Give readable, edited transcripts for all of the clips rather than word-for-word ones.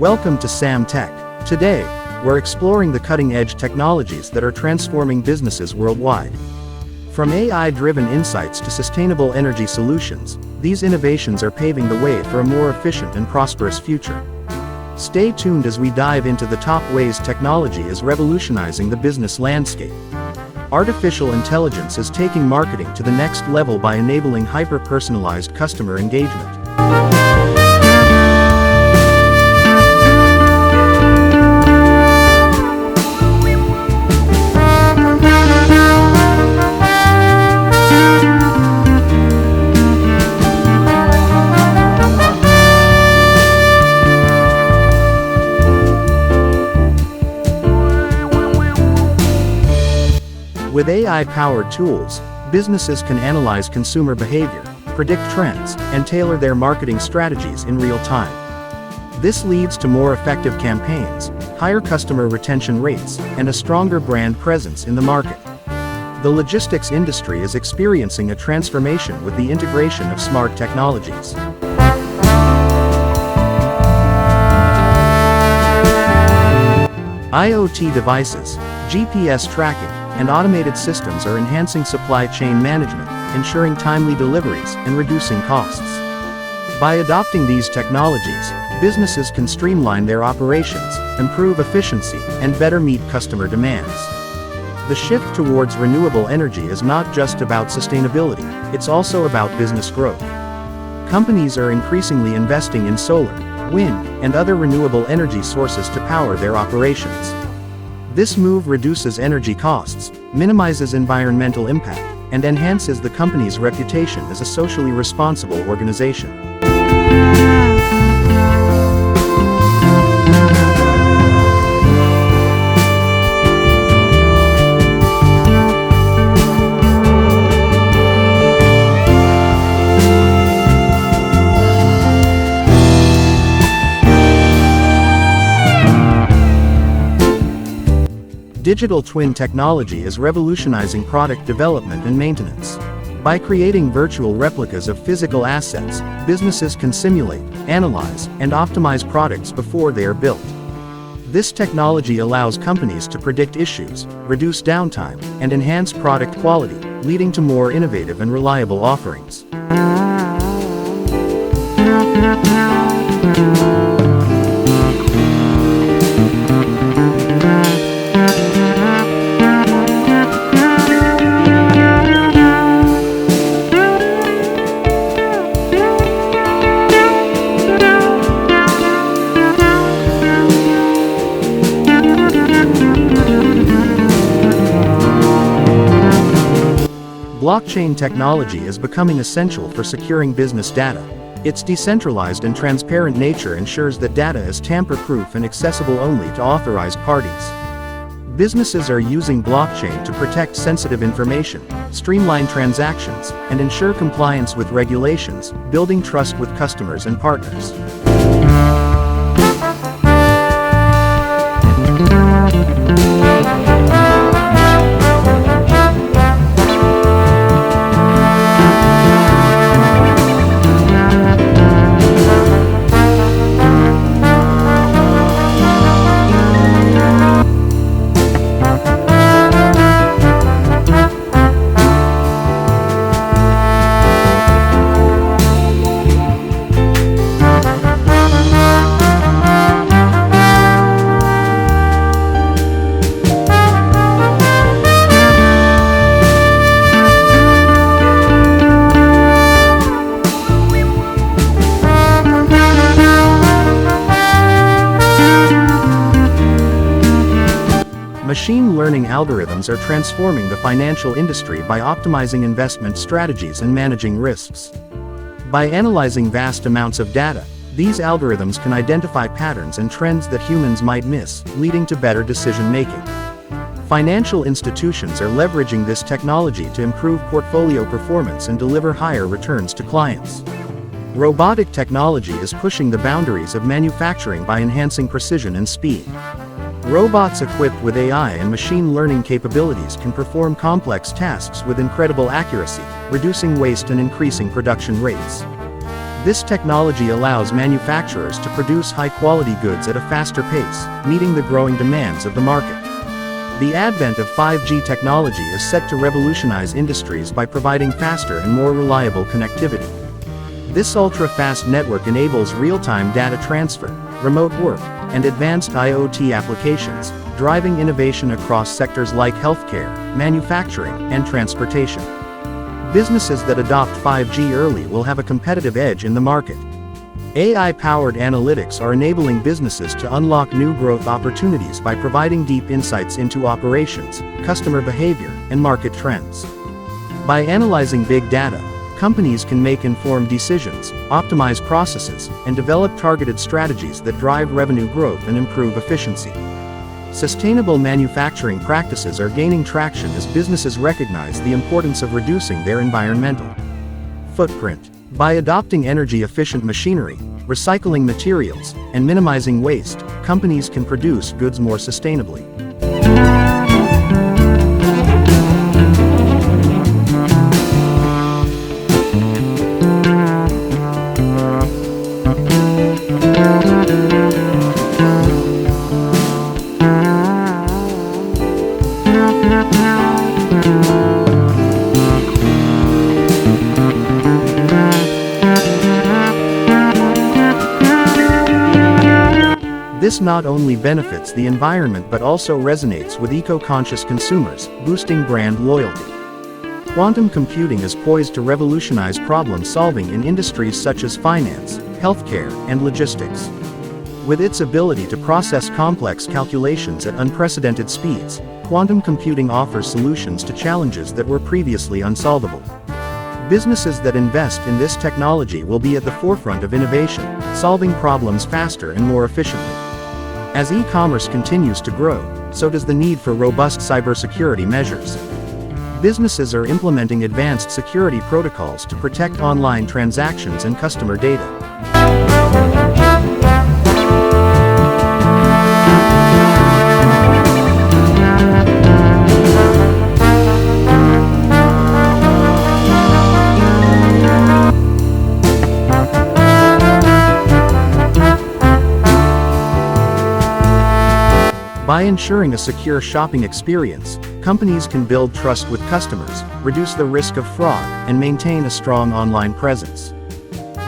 Welcome to Sam Tech. Today, we're exploring the cutting-edge technologies that are transforming businesses worldwide. From AI-driven insights to sustainable energy solutions, these innovations are paving the way for a more efficient and prosperous future. Stay tuned as we dive into the top ways technology is revolutionizing the business landscape. Artificial intelligence is taking marketing to the next level by enabling hyper-personalized customer engagement. With AI-powered tools, businesses can analyze consumer behavior, predict trends, and tailor their marketing strategies in real time. This leads to more effective campaigns, higher customer retention rates, and a stronger brand presence in the market. The logistics industry is experiencing a transformation with the integration of smart technologies. IoT devices, GPS tracking, and automated systems are enhancing supply chain management, ensuring timely deliveries, and reducing costs. By adopting these technologies, businesses can streamline their operations, improve efficiency, and better meet customer demands. The shift towards renewable energy is not just about sustainability, it's also about business growth. Companies are increasingly investing in solar, wind, and other renewable energy sources to power their operations. This move reduces energy costs, minimizes environmental impact, and enhances the company's reputation as a socially responsible organization. Digital twin technology is revolutionizing product development and maintenance. By creating virtual replicas of physical assets, businesses can simulate, analyze, and optimize products before they are built. This technology allows companies to predict issues, reduce downtime, and enhance product quality, leading to more innovative and reliable offerings. Blockchain technology is becoming essential for securing business data. Its decentralized and transparent nature ensures that data is tamper-proof and accessible only to authorized parties. Businesses are using blockchain to protect sensitive information, streamline transactions, and ensure compliance with regulations, building trust with customers and partners. Machine learning algorithms are transforming the financial industry by optimizing investment strategies and managing risks. By analyzing vast amounts of data, these algorithms can identify patterns and trends that humans might miss, leading to better decision-making. Financial institutions are leveraging this technology to improve portfolio performance and deliver higher returns to clients. Robotic technology is pushing the boundaries of manufacturing by enhancing precision and speed. Robots equipped with AI and machine learning capabilities can perform complex tasks with incredible accuracy, reducing waste and increasing production rates. This technology allows manufacturers to produce high-quality goods at a faster pace, meeting the growing demands of the market. The advent of 5G technology is set to revolutionize industries by providing faster and more reliable connectivity. This ultra-fast network enables real-time data transfer, remote work, and advanced IoT applications, driving innovation across sectors like healthcare, manufacturing, and transportation. Businesses that adopt 5G early will have a competitive edge in the market. AI-powered analytics are enabling businesses to unlock new growth opportunities by providing deep insights into operations, customer behavior, and market trends. By analyzing big data, companies can make informed decisions, optimize processes, and develop targeted strategies that drive revenue growth and improve efficiency. Sustainable manufacturing practices are gaining traction as businesses recognize the importance of reducing their environmental footprint. By adopting energy-efficient machinery, recycling materials, and minimizing waste, companies can produce goods more sustainably. This not only benefits the environment but also resonates with eco-conscious consumers, boosting brand loyalty. Quantum computing is poised to revolutionize problem-solving in industries such as finance, healthcare, and logistics. With its ability to process complex calculations at unprecedented speeds, quantum computing offers solutions to challenges that were previously unsolvable. Businesses that invest in this technology will be at the forefront of innovation, solving problems faster and more efficiently. As e-commerce continues to grow, so does the need for robust cybersecurity measures. Businesses are implementing advanced security protocols to protect online transactions and customer data. By ensuring a secure shopping experience, companies can build trust with customers, reduce the risk of fraud, and maintain a strong online presence.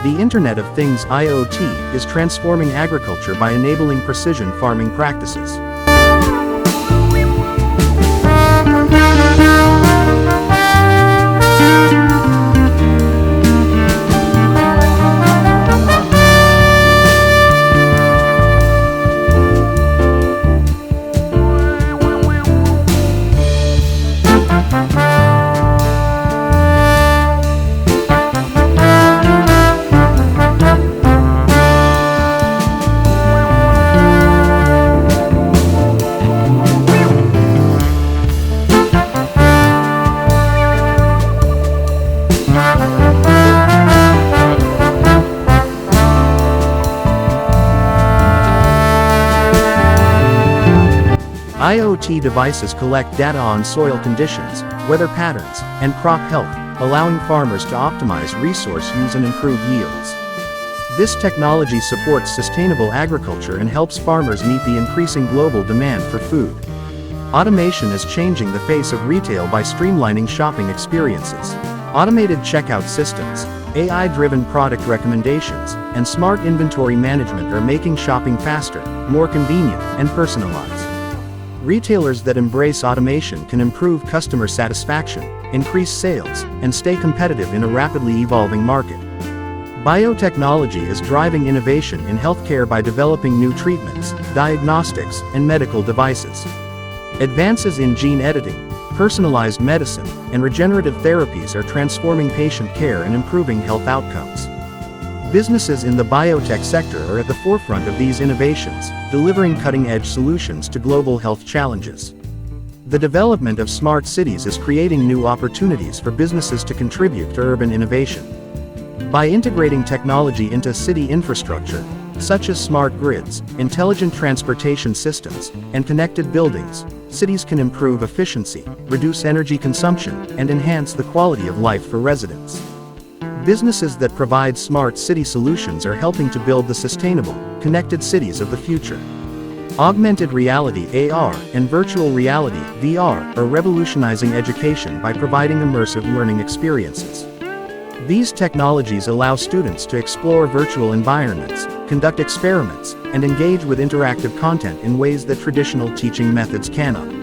The Internet of Things (IoT) is transforming agriculture by enabling precision farming practices. IoT devices collect data on soil conditions, weather patterns, and crop health, allowing farmers to optimize resource use and improve yields. This technology supports sustainable agriculture and helps farmers meet the increasing global demand for food. Automation is changing the face of retail by streamlining shopping experiences. Automated checkout systems, AI-driven product recommendations, and smart inventory management are making shopping faster, more convenient, and personalized. Retailers that embrace automation can improve customer satisfaction, increase sales, and stay competitive in a rapidly evolving market. Biotechnology is driving innovation in healthcare by developing new treatments, diagnostics, and medical devices. Advances in gene editing, personalized medicine, and regenerative therapies are transforming patient care and improving health outcomes. Businesses in the biotech sector are at the forefront of these innovations, delivering cutting-edge solutions to global health challenges. The development of smart cities is creating new opportunities for businesses to contribute to urban innovation. By integrating technology into city infrastructure, such as smart grids, intelligent transportation systems, and connected buildings, cities can improve efficiency, reduce energy consumption, and enhance the quality of life for residents. Businesses that provide smart city solutions are helping to build the sustainable, connected cities of the future. Augmented reality (AR) and virtual reality (VR) are revolutionizing education by providing immersive learning experiences. These technologies allow students to explore virtual environments, conduct experiments, and engage with interactive content in ways that traditional teaching methods cannot.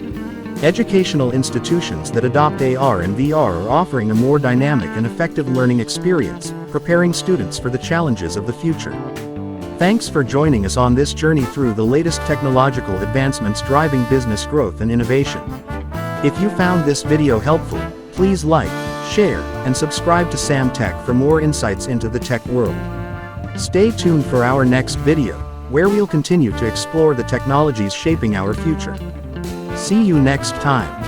Educational institutions that adopt AR and VR are offering a more dynamic and effective learning experience, preparing students for the challenges of the future. Thanks for joining us on this journey through the latest technological advancements driving business growth and innovation. If you found this video helpful, please like, share, and subscribe to Sam Tech for more insights into the tech world. Stay tuned for our next video, where we'll continue to explore the technologies shaping our future. See you next time.